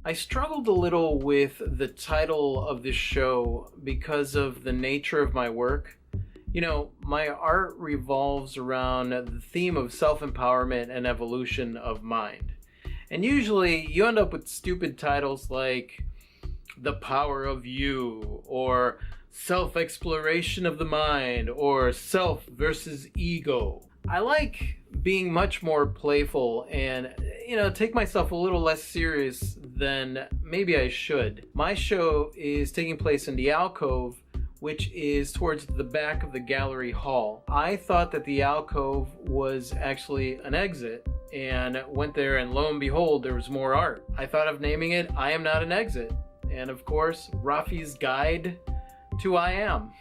I struggled a little with the title of this show because of the nature of my work. You know, my art revolves around the theme of self-empowerment and evolution of mind. And usually you end up with stupid titles like The Power of You, or Self-Exploration of the Mind, or Self versus Ego. I like being much more playful and, take myself a little less serious than maybe I should. My show is taking place in the alcove, which is towards the back of the gallery hall. I thought that the alcove was actually an exit and went there, and lo and behold, there was more art. I thought of naming it I Am Not an Exit, and of course, Rafi's Guide to I Am.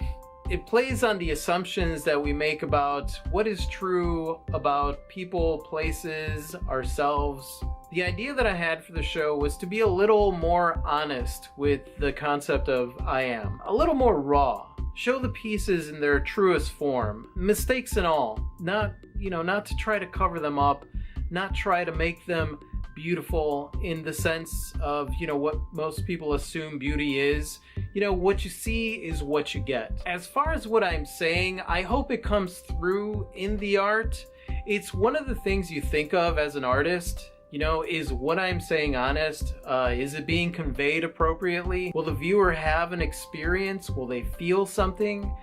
It plays on the assumptions that we make about what is true about people, places, ourselves. The idea that I had for the show was to be a little more honest with the concept of I am, a little more raw. Show the pieces in their truest form, mistakes and all. Not to try to cover them up, not try to make them beautiful in the sense of, what most people assume beauty is. What you see is what you get. As far as what I'm saying, I hope it comes through in the art. It's one of the things you think of as an artist. Is what I'm saying honest? Is it being conveyed appropriately? Will the viewer have an experience? Will they feel something?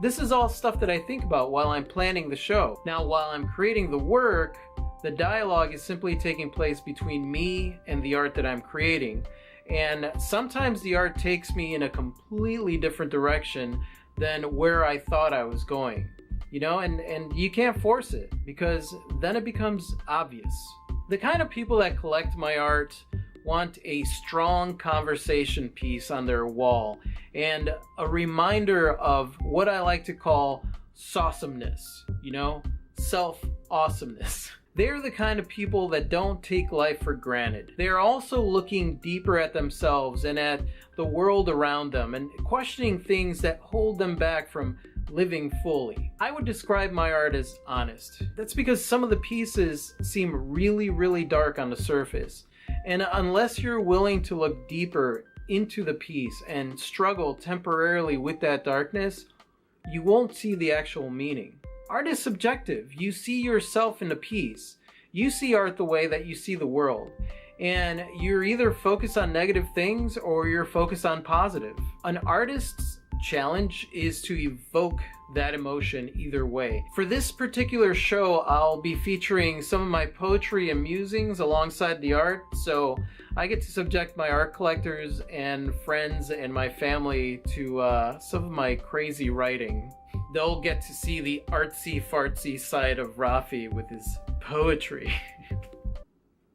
This is all stuff that I think about while I'm planning the show. Now, while I'm creating the work, the dialogue is simply taking place between me and the art that I'm creating. And sometimes the art takes me in a completely different direction than where I thought I was going. And you can't force it, because then it becomes obvious. The kind of people that collect my art want a strong conversation piece on their wall and a reminder of what I like to call sawsomeness, self-awesomeness. They're the kind of people that don't take life for granted. They're also looking deeper at themselves and at the world around them and questioning things that hold them back from living fully. I would describe my art as honest. That's because some of the pieces seem really, really dark on the surface. And unless you're willing to look deeper into the piece and struggle temporarily with that darkness, you won't see the actual meaning. Art is subjective. You see yourself in the piece. You see art the way that you see the world. And you're either focused on negative things or you're focused on positive. An artist's challenge is to evoke that emotion either way. For this particular show, I'll be featuring some of my poetry and musings alongside the art, so I get to subject my art collectors and friends and my family to some of my crazy writing. They'll get to see the artsy-fartsy side of Rafi with his poetry.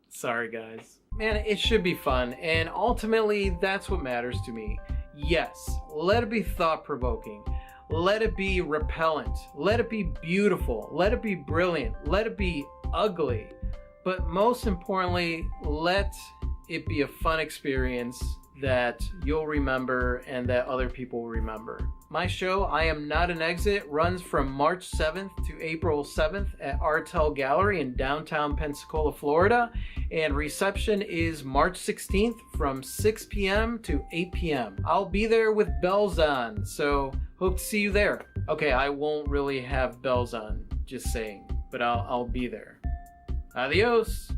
Sorry, guys. Man, it should be fun, and ultimately, that's what matters to me. Yes, let it be thought-provoking. Let it be repellent. Let it be beautiful. Let it be brilliant. Let it be ugly. But most importantly, let it be a fun experience that you'll remember and that other people will remember. My show, I Am Not an Exit, runs from March 7th to April 7th at Artel Gallery in downtown Pensacola, Florida. And reception is March 16th from 6 p.m. to 8 p.m. I'll be there with bells on, so hope to see you there. Okay, I won't really have bells on, just saying, but I'll be there. Adios!